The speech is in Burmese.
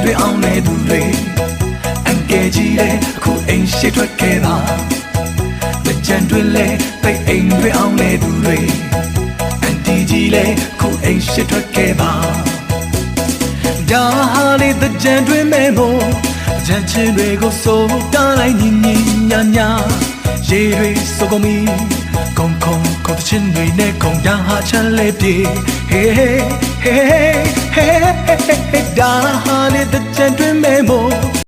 တွေအောင်နေသူတွေအန်ကဲကြီးလေအခုအိမ်ရှိထွက်ခဲ့ပါတကြံတွေလေတိတ်အိမ်တွေအောင်နေသူတွေအန်တီကြီးလေအခုအိမ်ရှိထွက်ခဲ့ပါဒါဟာလေတကြံတွေမဲမို့ကြံချင်းတွေကိုစိုးတားလိုက်ညီညီညာညာရေတွေစိုးကုန်ပြီခုံခုံခုံတချင်းတွေနဲ့ခုံရဟာချမ်းလေးပြေ Hey hey hey hey hey hey ဒါဟာလေတကြံတွေမဲမို့